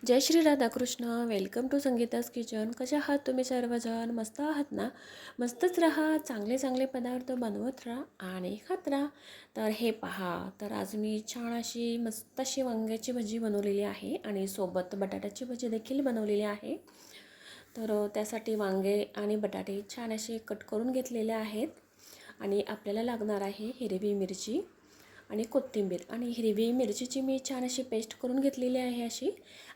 Jai Shri Radhakrishna. Welcome to Sangeeta's kitchen. कशा आहात तुम्ही सर्वजण? मस्त आहात ना? मस्तच राहा, चांगले चांगले पदार्थ बनवत राहा आणि खात राहा. तर हे पहा, तर आज मी छान अशी मस्त अशी वांग्याची भजी बनवलेली आहे आणि सोबत बटाट्याची भजी देखील बनवलेली आहे. तर त्यासाठी वांगे आणि बटाटे छान असे कट करून घेतलेले आहेत आणि आपल्याला लागणार आहे हिरवी मिरची आणि कोथिंबीर. आणि हिरवी मिरचीची मी छान अशी पेस्ट करून घेतलेली आहे अशी,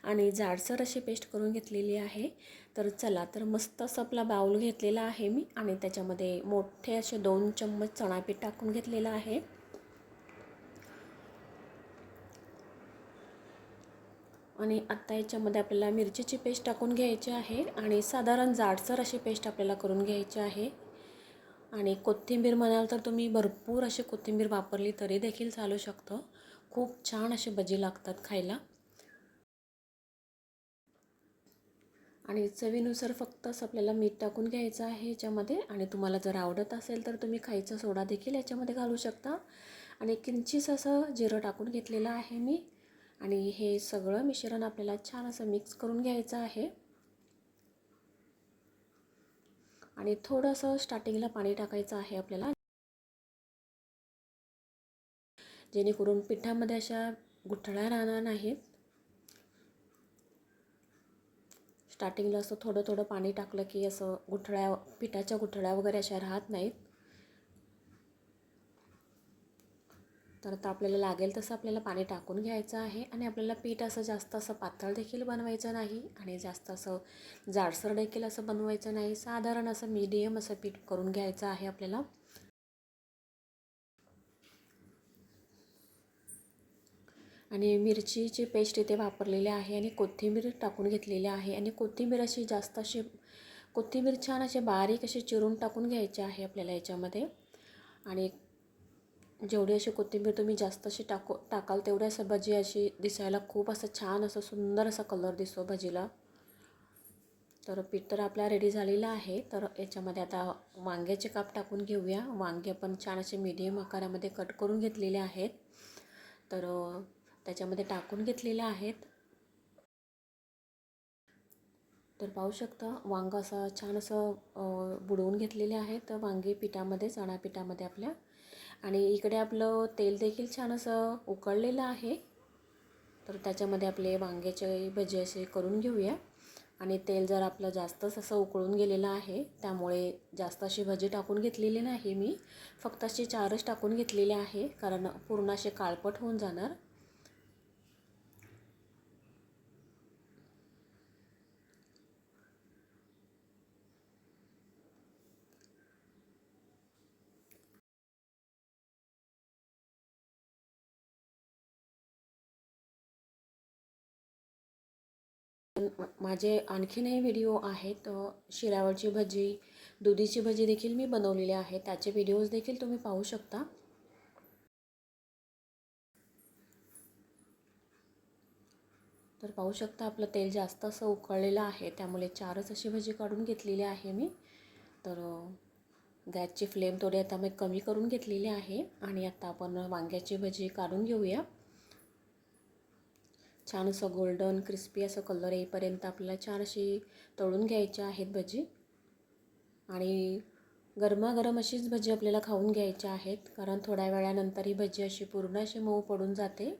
आणि जाडसर अशी पेस्ट करून घेतलेली आहे. तर चला, तर मस्त असं आपला बाऊल घेतलेला आहे मी आणि त्याच्यामध्ये मोठे असे 2 चम्मच चणापीठ टाकून घेतलेलं आहे. आणि आत्ता याच्यामध्ये आपल्याला मिरचीची पेस्ट टाकून घ्यायची आहे आणि साधारण जाडसर अशी पेस्ट आपल्याला करून घ्यायची आहे. आणि कोथिंबीर म्हणाल तर तुम्ही भरपूर अशी कोथिंबीर वापरली तरी देखील चालू शकतं. खूप छान असे भजी लागतात खायला. आणि चवीनुसार फक्त असं आपल्याला मीठ टाकून घ्यायचं आहे याच्यामध्ये. आणि तुम्हाला जर आवडत असेल तर तुम्ही खायचा सोडा देखील याच्यामध्ये घालू शकता. आणि किंचित असं जिरं टाकून घेतलेलं आहे मी. आणि हे सगळं मिश्रण आपल्याला छान असं मिक्स करून घ्यायचं आहे. आणि थोडंसं स्टार्टिंगला पाणी टाकायचं आहे आपल्याला, जेणेकरून पिठामध्ये अशा गुठळ्या राहणार नाहीत. स्टार्टिंगला असं थोडं थोडं पाणी टाकलं की असं पिठाच्या गुठळ्या वगैरे अशा राहत नाहीत. तर आता आपल्याला लागेल तसं आपल्याला पाणी टाकून घ्यायचं आहे. आणि आपल्याला पीठ असं जास्त असं पातळ देखील बनवायचं नाही आणि जास्त असं जाडसर देखील असं बनवायचं नाही. साधारण असं मीडियम असं पीठ करून घ्यायचं आहे आपल्याला. आणि मिरचीची पेस्ट इथे वापरलेली आहे आणि कोथिंबीर टाकून घेतलेली आहे. आणि कोथिंबीर अशी जास्त अशी कोथिंबीर छान असे बारीक असे चिरून टाकून घ्यायचे आहे आपल्याला याच्यामध्ये. आणि जेवढी अशी कोथिंबीर तुम्ही जास्त अशी टाकाल तेवढी असं भजी अशी दिसायला खूप असं छान असं सुंदर असा कलर दिसतो भजीला. तर पीठ तर आपला रेडी झालेला आहे. तर याच्यामध्ये आता वांग्याचे काप टाकून घेऊया. वांगे पण छान असे मीडियम आकारामध्ये कट करून घेतलेले आहेत. तर त्याच्यामध्ये टाकून घेतलेले आहेत. तर पाहू शकता वांग असं छान असं बुडवून घेतलेले आहेत तर वांगे पिठामध्ये, चणा पिठामध्ये आपल्या. आणि इकडे आपलं तेल देखील छान असं उकळलेलं आहे. तर त्याच्यामध्ये आपले वांग्याचे भजी असे करून घेऊया. आणि तेल जर आपलं जास्तच असं उकळून गेलेलं आहे, त्यामुळे जास्त अशी भजी टाकून घेतलेली नाही मी. फक्त अशी 4च टाकून घेतलेले आहे, कारण पूर्ण असे काळपट होऊन जाणार. माझे आणखीनही व्हिडिओ आहेत. शिरावरची भजी, दुधीची भजी देखील मी बनवलेली आहे. त्याचे व्हिडिओज देखील तुम्ही पाहू शकता. तर पाहू शकता आपलं तेल जास्त असं उकळलेलं आहे, त्यामुळे 4च अशी भजी काढून घेतलेली आहे मी. तर गॅसची फ्लेम थोडी आता मी कमी करून घेतलेली आहे. आणि आता आपण वांग्याची भजी काढून घेऊया. छान असं गोल्डन क्रिस्पी असं कलर येईपर्यंत आपल्याला छान अशी तळून घ्यायची आहेत भजी. आणि गरमागरम अशीच भजी आपल्याला खाऊन घ्यायची आहेत, कारण थोड्या वेळानंतर ही भजी अशी पूर्ण अशी मऊ पडून जाते.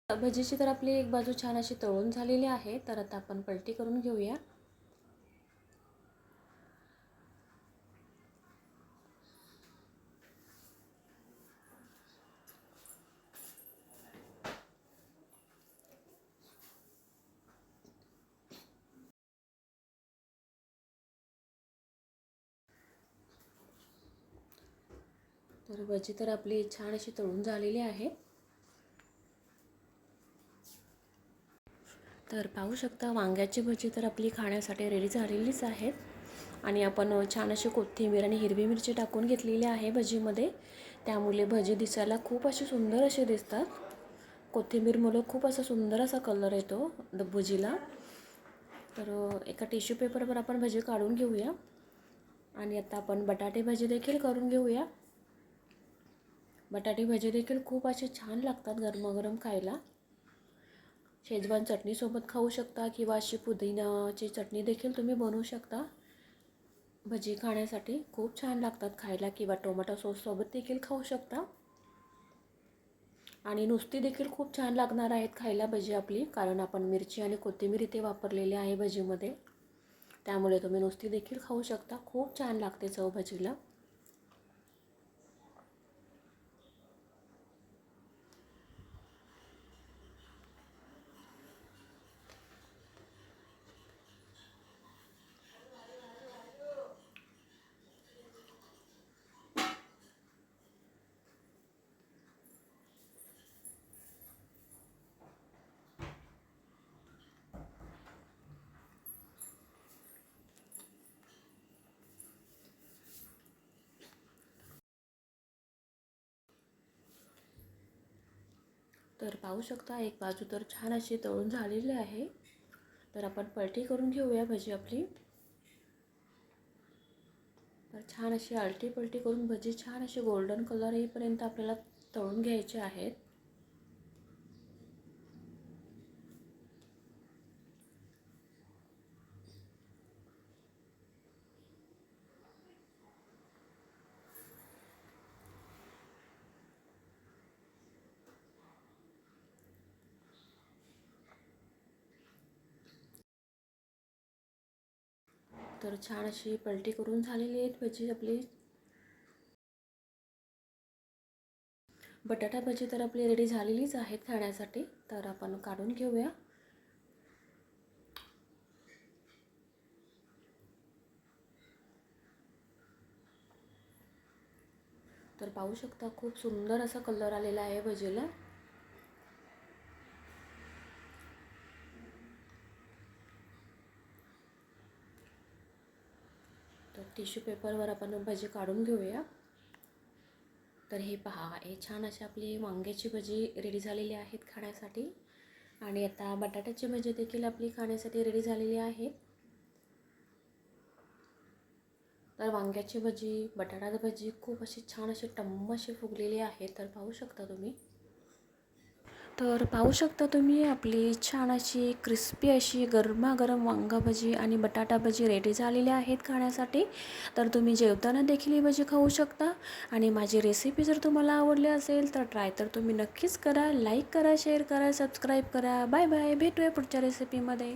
भजीची तर आपली एक बाजू छान अशी तळून झालेली आहे. तर आता आपण पलटी करून घेऊया. तर भजी तर आपली छान अशी तळून झालेली आहे. तर पाहू शकता वांग्याची भजी तर आपली खाण्यासाठी रेडी झालेलीच आहेत. आणि आपण छान अशी कोथिंबीर आणि हिरवी मिरची टाकून घेतलेली आहे भजीमध्ये, त्यामुळे भजी दिसायला खूप असे सुंदर असे दिसतात. कोथिंबीरमुळे खूप असा सुंदर असा कलर येतो भजीला. तर एका टिश्यू पेपरवर आपण भजी काढून घेऊया आणि आता आपण बटाटे भजी देखील करून घेऊया. बटाटे भजी देखील खूप असे छान लागतात गरमागरम खायला. शेजवान चटणीसोबत खाऊ शकता किंवा अशी पुदिनाची चटणी देखील तुम्ही बनवू शकता. भजी खाण्यासाठी खूप छान लागतात खायला, किंवा टोमॅटो सॉससोबत देखील खाऊ शकता. आणि नुसती देखील खूप छान लागणार आहेत खायला भजी आपली, कारण आपण मिरची आणि कोथिंबीर इथे वापरलेली आहे भजीमध्ये. त्यामुळे तुम्ही नुसती देखील खाऊ शकता. खूप छान लागते चव भजीला. तर पाहू शकता एक बाजू तर छान अशी तळून झालेली आहे. तर आपण पलटी करून घेऊया भजी आपली. तर छान अशी आलटी पलटी करून भजी छान अशी गोल्डन कलर येईपर्यंत आपल्याला तळून घ्यायचे आहेत. तर छान अशी पलटी करून झालेली आहेत भजी आपली. बटाटा भजी तर आपली रेडी झालेलीच आहेत खाण्यासाठी. तर आपण काढून घेऊया. तर पाहू शकता खूप सुंदर असा कलर आलेला आहे भजीला. तर टिश्यू पेपरवर आपण भजी काढून घेऊया. तर हे पहा, हे छान अशी आपली वांग्याची भजी रेडी झालेली आहेत खाण्यासाठी. आणि आता बटाट्याची भजी देखील आपली खाण्यासाठी रेडी झालेली आहे. तर वांग्याची भजी, बटाटा भजी खूप अशी छान अशी टम्म अशी फुगलेली आहे. तर पाहू शकता तुम्ही. तर पाहू शकता तुम्ही आपली छान अशी क्रिस्पी अशी गरमागरम वांगा भजी आणि बटाटा भजी रेडी झालेली आहेत खाण्यासाठी. तर तुम्ही जेवताना देखील ही भजी खाऊ शकता. आणि माझी रेसिपी जर तुम्हाला आवडली असेल तर ट्राय तर तुम्ही नक्कीच करा. लाईक करा, शेअर करा, सबस्क्राईब करा. Bye bye. भेटूया पुढच्या रेसिपीमध्ये.